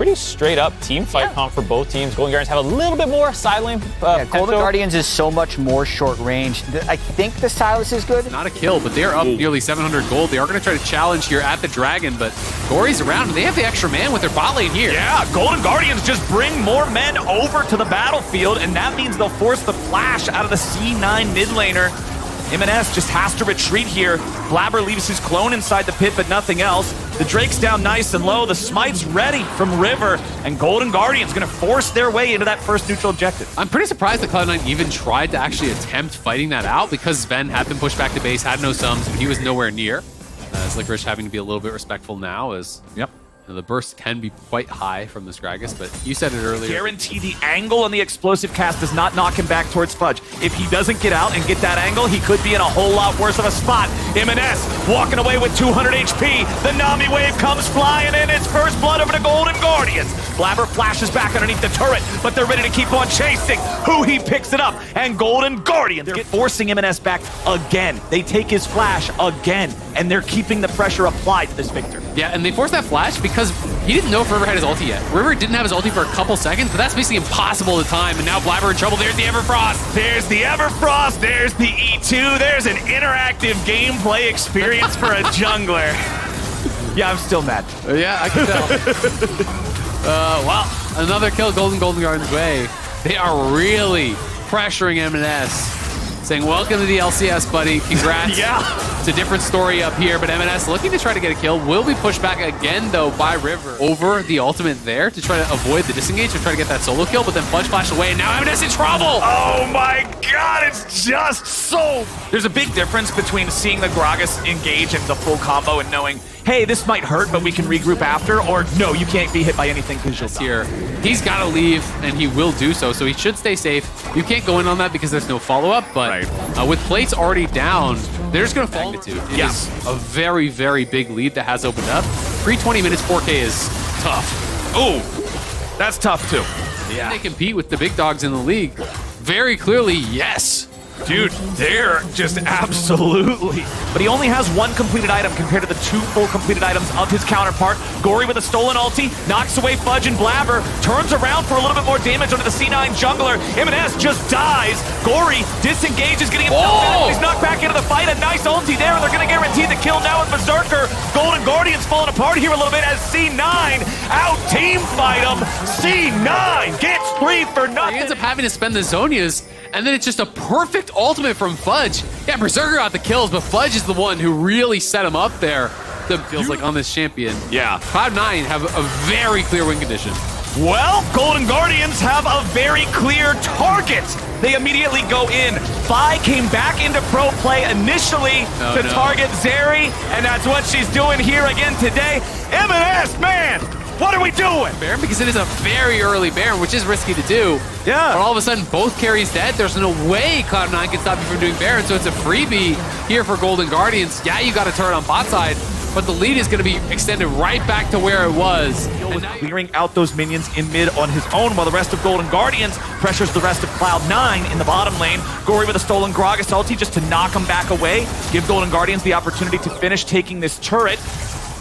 pretty straight up team fight comp for both teams. Golden Guardians have a little bit more side lane Golden Guardians is so much more short range. I think the Silas is good. Not a kill, but they're up nearly 700 gold. They are going to try to challenge here at the Dragon, but Gory's around, and they have the extra man with their bot lane here. Yeah, Golden Guardians just bring more men over to the battlefield, and that means they'll force the flash out of the C9 mid laner. M&S just has to retreat here. Blabber leaves his clone inside the pit, but nothing else. The Drake's down nice and low. The Smite's ready from River, and Golden Guardian's gonna force their way into that first neutral objective. I'm pretty surprised that Cloud9 even tried to actually attempt fighting that out, because Sven had been pushed back to base, had no sums, but he was nowhere near. As Licorice having to be a little bit respectful now, as the burst can be quite high from this Gragas, but you said it earlier. Guarantee the angle on the explosive cast does not knock him back towards Fudge. If he doesn't get out and get that angle, he could be in a whole lot worse of a spot. M&S walking away with 200 HP. The Nami wave comes flying in. It's first blood over to Golden Guardians. Blabber flashes back underneath the turret, but they're ready to keep on chasing. Who he picks it up, and Golden Guardians get forcing M&S back again. They take his flash again, and they're keeping the pressure applied to this Victor. Yeah, and they forced that flash because he didn't know if River had his ulti yet. River didn't have his ulti for a couple seconds, but that's basically impossible to time, and now Blabber in trouble. There's the Everfrost. There's the Everfrost. There's the E2. There's an interactive gameplay experience for a jungler. Yeah, I'm still mad. Yeah, I can tell. Well, another kill Golden Guardians' way. They are really pressuring M&S. Saying, welcome to the LcS, buddy. Congrats. It's a different story up here, but M&S looking to try to get a kill. Will be pushed back again, though, by River. Over the ultimate there to try to avoid the disengage, to try to get that solo kill, but then Fudge flashed away, and now M&S in trouble! Oh my god, it's just so... There's a big difference between seeing the Gragas engage into the full combo and knowing, hey, this might hurt, but we can regroup after, or no, you can't be hit by anything because you'll die. Here. He's got to leave, and he will do so, so he should stay safe. You can't go in on that because there's no follow-up, but with plates already down, they're just going to fall. It is a very, very big lead that has opened up. Pre-20 minutes, 4K is tough. Oh, that's tough too. Yeah. They compete with the big dogs in the league. Very clearly, yes. Dude, they're just absolutely. But he only has one completed item compared to the 2 full completed items of his counterpart. Gory with a stolen ulti, knocks away Fudge and Blabber, turns around for a little bit more damage onto the C9 jungler. M&S just dies. Gory disengages, getting himself in. He's knocked back into the fight. A nice ulti there, and they're going to guarantee the kill now with Berserker. Golden Guardians falling apart here a little bit as C9 out team fight him. C9 gets 3 for nothing. He ends up having to spend the Zonias, and then it's just a perfect ultimate from Fudge. Yeah, Berserker got the kills, but Fudge is the one who really set him up there. That feels like on this champion. Yeah. Cloud9 have a very clear win condition. Well, Golden Guardians have a very clear target. They immediately go in. Vi came back into pro play initially to target Zeri, and that's what she's doing here again today. M&S, man! What are we doing? Baron, because it is a very early Baron, which is risky to do. Yeah. But all of a sudden, both carries dead. There's no way Cloud9 can stop you from doing Baron, so it's a freebie here for Golden Guardians. Yeah, you got a turret on bot side, but the lead is going to be extended right back to where it was. Clearing out those minions in mid on his own, while the rest of Golden Guardians pressures the rest of Cloud9 in the bottom lane. Gory with a stolen Gragas ulti just to knock him back away, give Golden Guardians the opportunity to finish taking this turret.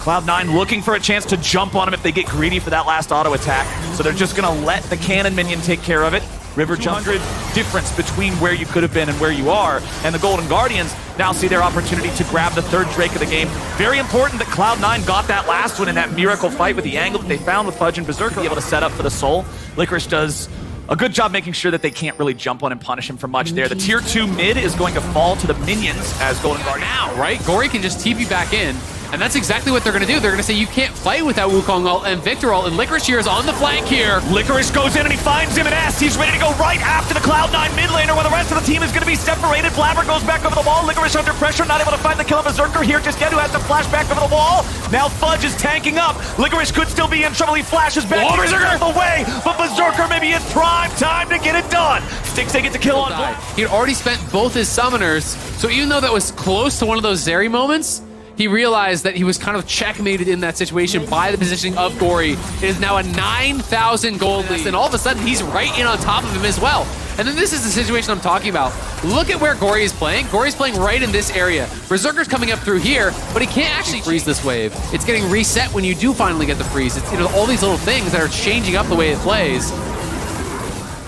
Cloud9 looking for a chance to jump on him if they get greedy for that last auto attack. So they're just going to let the cannon minion take care of it. River 200 difference between where you could have been and where you are. And the Golden Guardians now see their opportunity to grab the 3rd Drake of the game. Very important that Cloud9 got that last one in that miracle fight with the angle that they found with Fudge and Berserker, able to set up for the soul. Licorice does a good job making sure that they can't really jump on and punish him for much there. The tier 2 mid is going to fall to the minions as Golden Guardians. Now, right? Gory can just TP back in. And that's exactly what they're going to do. They're going to say you can't fight without Wukong ult and Victor ult, and Licorice here is on the flank here. Licorice goes in and he finds M&S. He's ready to go right after the Cloud9 mid laner where the rest of the team is going to be separated. Blabber goes back over the wall. Licorice under pressure, not able to find the kill of Berserker here just yet, who has to flash back over the wall. Now Fudge is tanking up. Licorice could still be in trouble. He flashes back. Oh, Berserker away, but Berserker maybe it's prime time to get it done. Stixxay gets a kill on board. He had already spent both his summoners, so even though that was close to one of those Zeri moments, he realized that he was kind of checkmated in that situation by the positioning of Gory. It is now a 9,000 gold lead, and all of a sudden he's right in on top of him as well. And then this is the situation I'm talking about. Look at where Gory is playing. Gory's playing right in this area. Berserker's coming up through here, but he can't actually freeze this wave. It's getting reset when you do finally get the freeze. It's, you know, all these little things that are changing up the way it plays.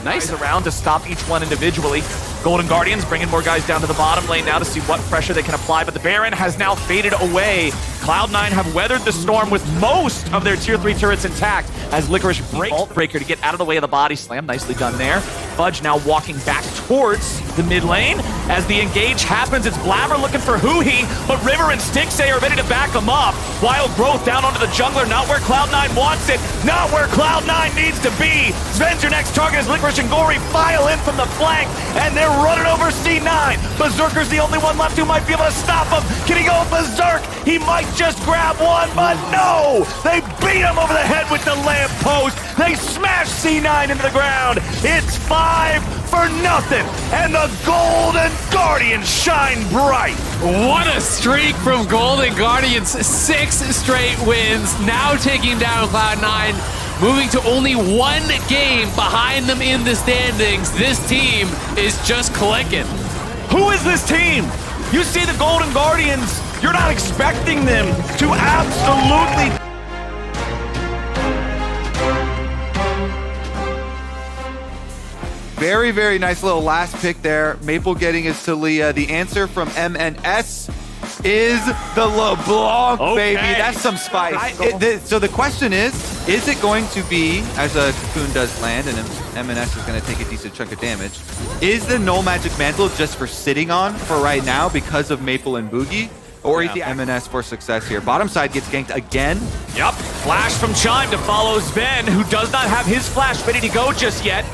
Nice. Around to stop each one individually. Golden Guardians bringing more guys down to the bottom lane now to see what pressure they can apply, but the Baron has now faded away. Cloud9 have weathered the storm with most of their tier 3 turrets intact as Licorice breaks Breaker to get out of the way of the body slam. Nicely done there. Fudge now walking back towards the mid lane. As the engage happens, it's Blabber looking for Huhi, but River and Stixay are ready to back him up. Wild Growth down onto the jungler, not where Cloud9 wants it, not where Cloud9 needs to be. Sven's your next target as Licorice and Gory file in from the flank, and they're running over C9. Berserker's the only one left who might be able to stop him. Can he go Berserk? He might just grab one, but no! They beat him over the head with the lamppost. They smash C9 into the ground. It's 5 for nothing, and the Golden Guardians shine bright. What a streak from Golden Guardians. 6 straight wins, now taking down Cloud9. Moving to only 1 game behind them in the standings. This team is just clicking. Who is this team? You see the Golden Guardians, you're not expecting them to absolutely... Very, very nice little last pick there. Maple getting his Talia. The answer from MNS is the LeBlanc, baby. That's some spice. So the question is it going to be, as a Cocoon does land, and MNS is going to take a decent chunk of damage, is the Null Magic Mantle just for sitting on for right now because of Maple and Boogie? Or is the MNS for success here? Bottom side gets ganked again. Yep, flash from Chime to follow Sven, who does not have his flash ready to go just yet.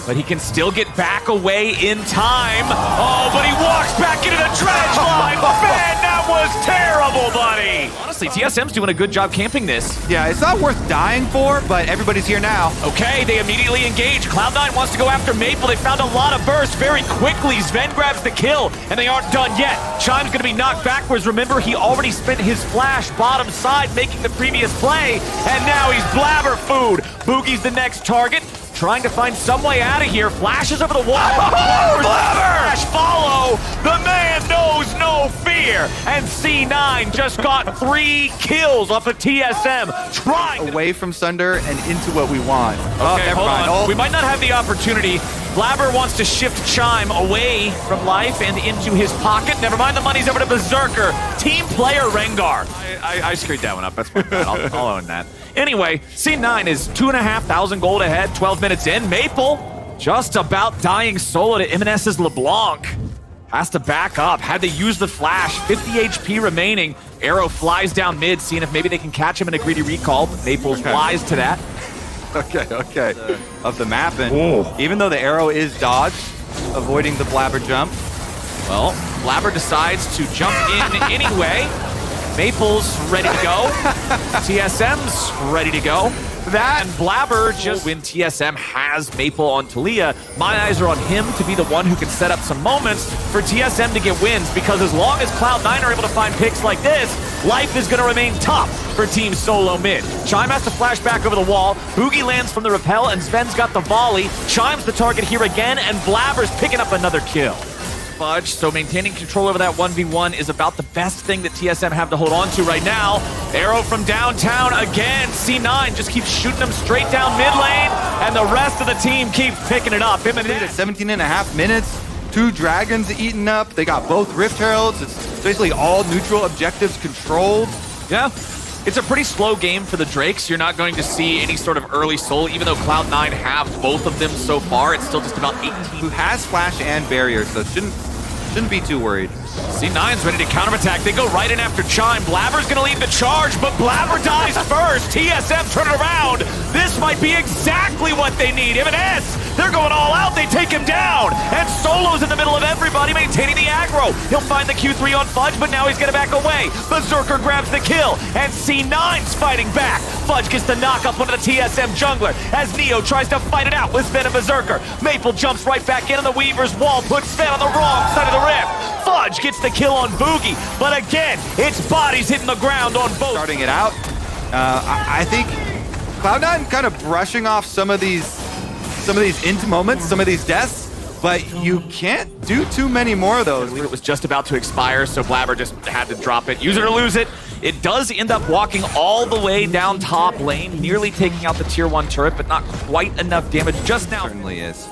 But he can still get back away in time. Oh, but he walks back into the dredge line. Man, that was terrible, buddy. Honestly, TSM's doing a good job camping this. Yeah, it's not worth dying for, but everybody's here now. Okay, they immediately engage. Cloud9 wants to go after Maple. They found a lot of burst very quickly. Sven grabs the kill, and they aren't done yet. Chime's going to be knocked backwards. Remember, he already spent his flash bottom side making the previous play, and now he's Blabber food. Boogie's the next target. Trying to find some way out of here. Flashes over the wall. Oh, Blabber! Flash follow. The man knows no fear. And C9 just got 3 kills off of TSM. Trying away from Sunder and into what we want. Okay, hold on. We might not have the opportunity. Blabber wants to shift Chime away from life and into his pocket. Never mind, the money's over to Berserker. Team player Rengar. I screwed that one up. That's my bad. I'll own that. Anyway, C9 is 2,500 gold ahead, 12 minutes in. Maple just about dying solo to MNS's LeBlanc. Has to back up. Had to use the flash. 50 HP remaining. Arrow flies down mid, seeing if maybe they can catch him in a greedy recall. But Maple flies to that. Okay. Of the map, and even though the arrow is dodged, avoiding the Blabber jump. Well, Blabber decides to jump in anyway. Maple's ready to go. TSM's ready to go. And Blabber just, when TSM has Maple on Talia, my eyes are on him to be the one who can set up some moments for TSM to get wins, because as long as Cloud9 are able to find picks like this, life is going to remain tough for Team Solo Mid. Chime has to flash back over the wall. Boogie lands from the rappel, and Sven's got the volley. Chime's the target here again, and Blabber's picking up another kill. Fudge, so maintaining control over that 1v1 is about the best thing that TSM have to hold on to right now. Arrow from downtown again. C9 just keeps shooting them straight down mid lane, and the rest of the team keeps picking it up. Him and 17.5 minutes, 2 dragons eaten up. They got both Rift Heralds. It's basically all neutral objectives controlled. Yeah. It's a pretty slow game for the Drakes. You're not going to see any sort of early soul, even though Cloud9 have both of them so far. It's still just about 18. Who has flash and barrier, so shouldn't be too worried. C9's ready to counterattack. They go right in after Chime. Blabber's going to lead the charge, but Blabber dies first. TSM turn it around. This might be exactly what they need. MNS, they're going all out. They take him down. And Solo's in the middle of everybody, maintaining the aggro. He'll find the Q3 on Fudge, but now he's going to back away. Berserker grabs the kill, and C9's fighting back. Fudge gets the knock up onto the TSM jungler as Neo tries to fight it out with Sven and Berserker. Maple jumps right back in on the Weaver's wall, puts Sven on the wrong side of the rift. Fudge gets the kill on Boogie, but again, it's bodies hitting the ground on both. Starting it out. I think Cloud9 kind of brushing off some of these into moments, some of these deaths, but you can't do too many more of those. It was just about to expire, so Blabber just had to drop it. Use it or lose it. It does end up walking all the way down top lane, nearly taking out the tier 1 turret, but not quite enough damage just now. Certainly is.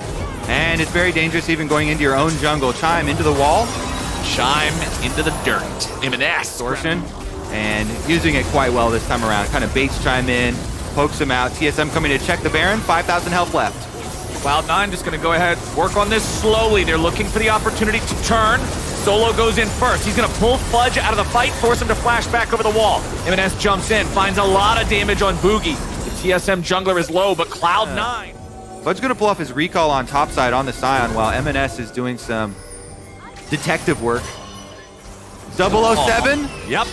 And it's very dangerous even going into your own jungle. Chime into the wall. Chime into the dirt. M&S. Distortion. And using it quite well this time around. Kind of baits Chime in, pokes him out. TSM coming to check the Baron. 5,000 health left. Cloud9 just going to go ahead, work on this slowly. They're looking for the opportunity to turn. Solo goes in first. He's going to pull Fudge out of the fight, force him to flash back over the wall. M&S jumps in, finds a lot of damage on Boogie. The TSM jungler is low, but Cloud9. Fudge's going to pull off his recall on topside on the Scion while M&S is doing some detective work. 007? Yep,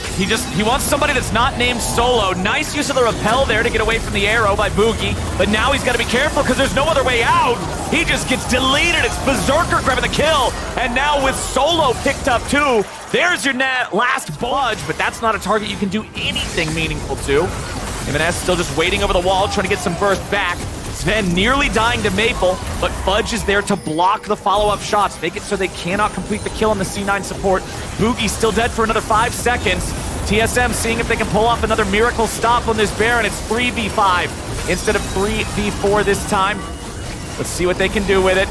he wants somebody that's not named Solo. Nice use of the rappel there to get away from the arrow by Boogie, but now he's got to be careful because there's no other way out. He just gets deleted. It's Berserker grabbing the kill, and now with Solo picked up too, there's your last Fudge, but that's not a target you can do anything meaningful to. M&S still just waiting over the wall, trying to get some burst back. Sven nearly dying to Maple, but Fudge is there to block the follow-up shots, make it so they cannot complete the kill on the C9 support. Boogie's still dead for another 5 seconds. TSM seeing if they can pull off another miracle stop on this Baron. It's 3v5 instead of 3v4 this time. Let's see what they can do with it.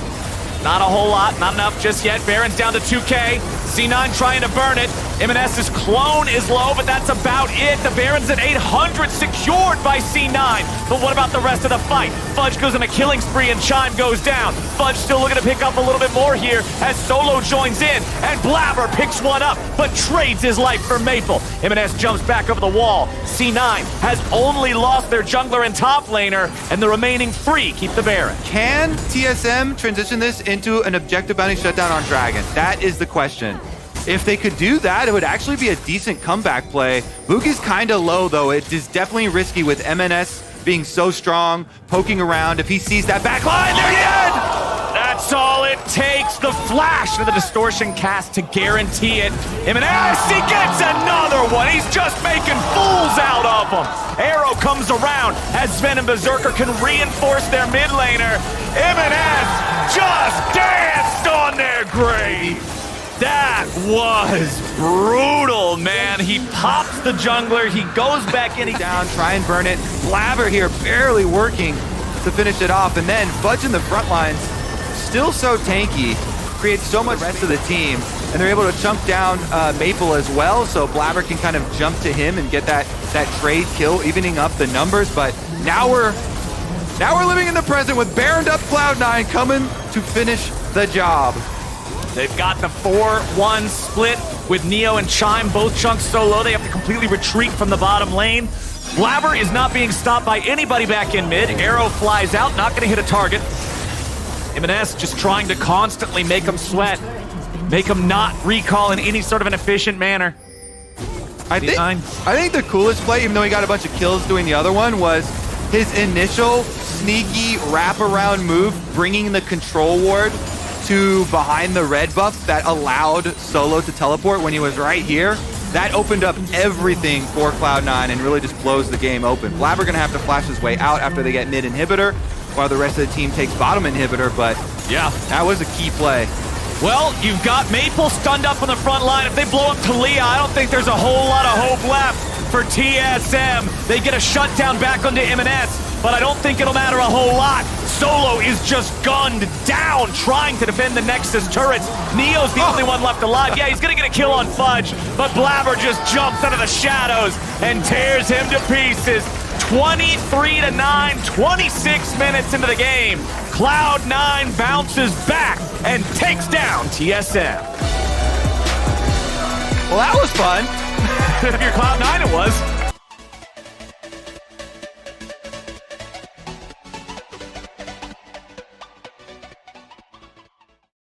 Not a whole lot, not enough just yet. Baron's down to 2k. C9 trying to burn it. M&S's clone is low, but that's about it. The Baron's at 800, secured by C9. But what about the rest of the fight? Fudge goes on a killing spree and Chime goes down. Fudge still looking to pick up a little bit more here as Solo joins in. And Blabber picks one up, but trades his life for Maple. M&S jumps back over the wall. C9 has only lost their jungler and top laner, and the remaining 3 keep the Baron. Can TSM transition this into an objective bounty shutdown on Dragon? That is the question. If they could do that, it would actually be a decent comeback play. Boogie's kind of low, though. It is definitely risky with M&S being so strong, poking around. If he sees that back line, they're dead! That's all it takes. The flash of the distortion cast to guarantee it. M&S, he gets another one. He's just making fools out of them. Arrow comes around as Sven and Berserker can reinforce their mid laner. M&S just danced on their grave. That was brutal, man. He pops the jungler, he goes back in, down, try and burn it. Blabber here barely working to finish it off, and then Fudge in the front lines, still so tanky, creates so much rest of the team, and they're able to chunk down Maple as well, so Blabber can kind of jump to him and get that trade kill, evening up the numbers. But now we're living in the present with Baroned up Cloud9 coming to finish the job. They've got the 4-1 split with Neo and Chime, both chunks so low they have to completely retreat from the bottom lane. Blabber is not being stopped by anybody back in mid. Arrow flies out, not going to hit a target. M&S just trying to constantly make him sweat, make him not recall in any sort of an efficient manner. I think the coolest play, even though he got a bunch of kills doing the other one, was his initial sneaky wraparound move, bringing the control ward to behind the red buff that allowed Solo to teleport when he was right here. That opened up everything for Cloud9 and really just blows the game open. Blabber gonna have to flash his way out after they get mid inhibitor, while the rest of the team takes bottom inhibitor, but yeah, that was a key play. Well, you've got Maple stunned up on the front line. If they blow up Talia, I don't think there's a whole lot of hope left for TSM. They get a shutdown back onto M&S, but I don't think it'll matter a whole lot. Solo is just gunned down trying to defend the Nexus turrets. Neo's the only one left alive. Yeah, he's gonna get a kill on Fudge, but Blabber just jumps out of the shadows and tears him to pieces. 23-9, 26 minutes into the game. Cloud9 bounces back and takes down TSM. Well, that was fun. If you're Cloud9, it was.